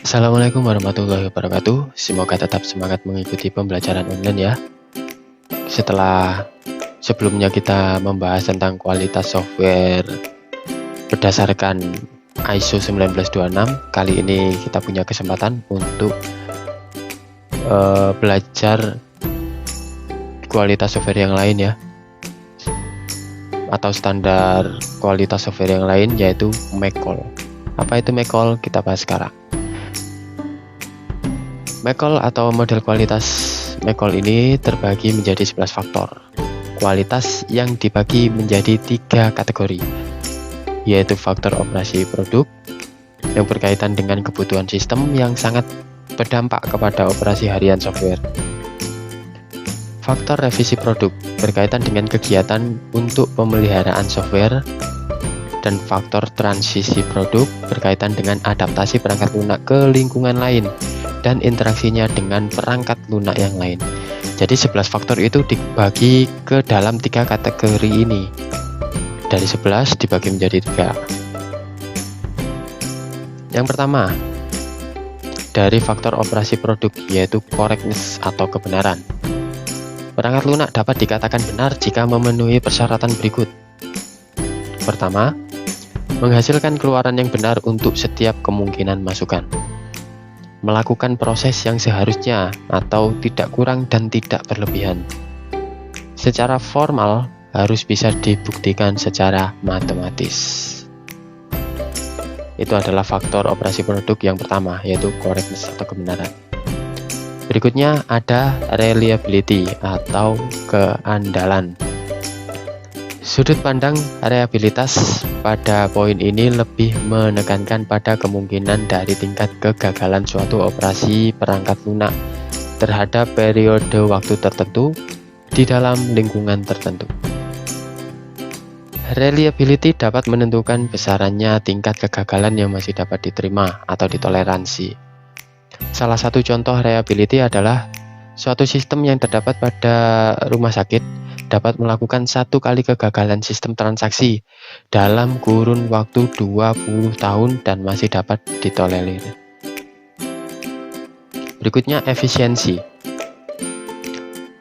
Assalamualaikum warahmatullahi wabarakatuh. Semoga tetap semangat mengikuti pembelajaran online ya. Setelah sebelumnya kita membahas tentang kualitas software berdasarkan ISO 1926, kali ini kita punya kesempatan untuk belajar kualitas software yang lain ya, atau standar kualitas software yang lain, yaitu McCall. Apa itu McCall? Kita bahas sekarang. McCall atau model kualitas McCall ini terbagi menjadi 11 faktor kualitas yang dibagi menjadi 3 kategori, yaitu faktor operasi produk yang berkaitan dengan kebutuhan sistem yang sangat berdampak kepada operasi harian software. Faktor revisi produk berkaitan dengan kegiatan untuk pemeliharaan software, dan faktor transisi produk berkaitan dengan adaptasi perangkat lunak ke lingkungan lain dan interaksinya dengan perangkat lunak yang lain. Jadi 11 faktor itu dibagi ke dalam 3 kategori ini. Dari 11 dibagi menjadi 3. Yang pertama, dari faktor operasi produk, yaitu correctness atau kebenaran. Perangkat lunak dapat dikatakan benar jika memenuhi persyaratan berikut. Pertama, menghasilkan keluaran yang benar untuk setiap kemungkinan masukan. Melakukan proses yang seharusnya atau tidak kurang dan tidak berlebihan. Secara formal harus bisa dibuktikan secara matematis. Itu adalah faktor operasi produk yang pertama, yaitu correctness atau kebenaran. Berikutnya ada reliability atau keandalan. Sudut pandang reliabilitas pada poin ini lebih menekankan pada kemungkinan dari tingkat kegagalan suatu operasi perangkat lunak terhadap periode waktu tertentu di dalam lingkungan tertentu. Reliability dapat menentukan besarannya tingkat kegagalan yang masih dapat diterima atau ditoleransi. Salah satu contoh reliability adalah suatu sistem yang terdapat pada rumah sakit dapat melakukan 1 kali kegagalan sistem transaksi dalam kurun waktu 20 tahun dan masih dapat ditolerir. Berikutnya efisiensi.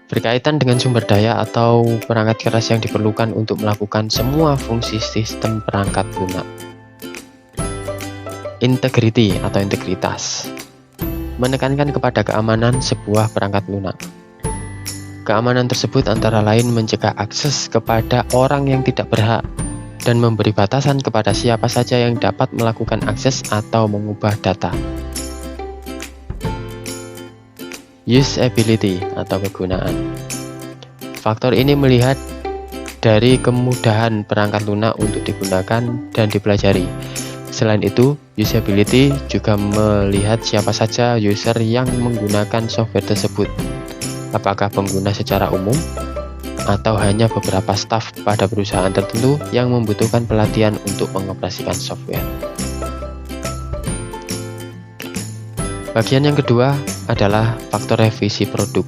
Berkaitan dengan sumber daya atau perangkat keras yang diperlukan untuk melakukan semua fungsi sistem perangkat lunak. Integrity atau integritas. Menekankan kepada keamanan sebuah perangkat lunak. Keamanan tersebut antara lain mencegah akses kepada orang yang tidak berhak dan memberi batasan kepada siapa saja yang dapat melakukan akses atau mengubah data. Usability atau kegunaan. Faktor ini melihat dari kemudahan perangkat lunak untuk digunakan dan dipelajari. Selain itu, usability juga melihat siapa saja user yang menggunakan software tersebut. Apakah pengguna secara umum atau hanya beberapa staf pada perusahaan tertentu yang membutuhkan pelatihan untuk mengoperasikan software. Bagian yang kedua adalah faktor revisi produk.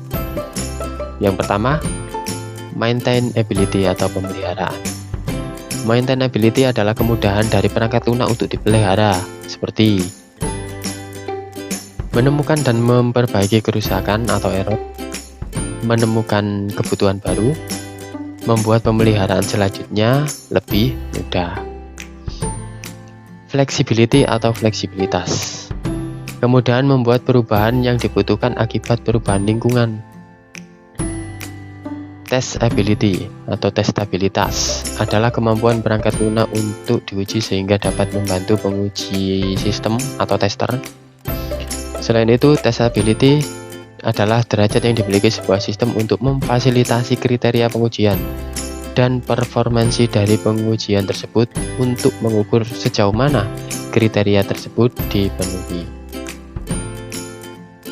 Yang pertama, maintainability atau pemeliharaan. Maintainability adalah kemudahan dari perangkat lunak untuk dipelihara, seperti menemukan dan memperbaiki kerusakan atau error, menemukan kebutuhan baru, membuat pemeliharaan selanjutnya lebih mudah. Flexibility atau fleksibilitas. Kemudahan membuat perubahan yang dibutuhkan akibat perubahan lingkungan. Testability atau testabilitas adalah kemampuan perangkat lunak untuk diuji sehingga dapat membantu penguji sistem atau tester. Selain itu, testability adalah derajat yang dimiliki sebuah sistem untuk memfasilitasi kriteria pengujian dan performansi dari pengujian tersebut untuk mengukur sejauh mana kriteria tersebut dipenuhi.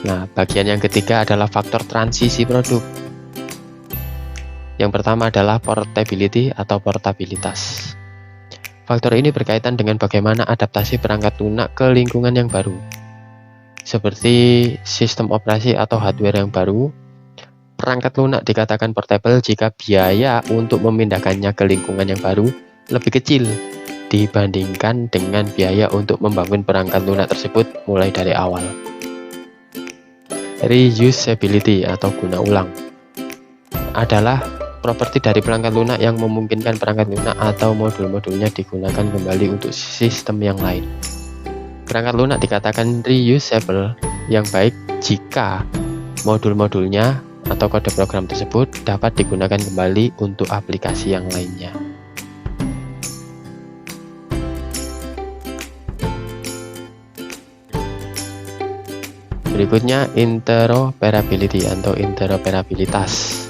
Nah, bagian yang ketiga adalah faktor transisi produk. Yang pertama adalah portability atau portabilitas. Faktor ini berkaitan dengan bagaimana adaptasi perangkat lunak ke lingkungan yang baru. Seperti sistem operasi atau hardware yang baru, perangkat lunak dikatakan portable jika biaya untuk memindahkannya ke lingkungan yang baru lebih kecil dibandingkan dengan biaya untuk membangun perangkat lunak tersebut mulai dari awal. Reusability atau guna ulang adalah properti dari perangkat lunak yang memungkinkan perangkat lunak atau modul-modulnya digunakan kembali untuk sistem yang lain. Perangkat lunak dikatakan reusable yang baik jika modul-modulnya atau kode program tersebut dapat digunakan kembali untuk aplikasi yang lainnya. Berikutnya, interoperability atau interoperabilitas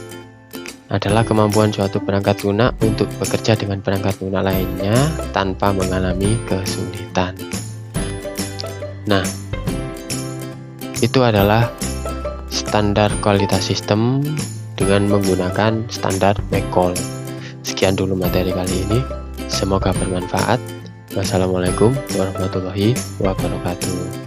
adalah kemampuan suatu perangkat lunak untuk bekerja dengan perangkat lunak lainnya tanpa mengalami kesulitan. Nah, itu adalah standar kualitas sistem dengan menggunakan standar McCall. Sekian dulu materi kali ini, semoga bermanfaat. Wassalamualaikum warahmatullahi wabarakatuh.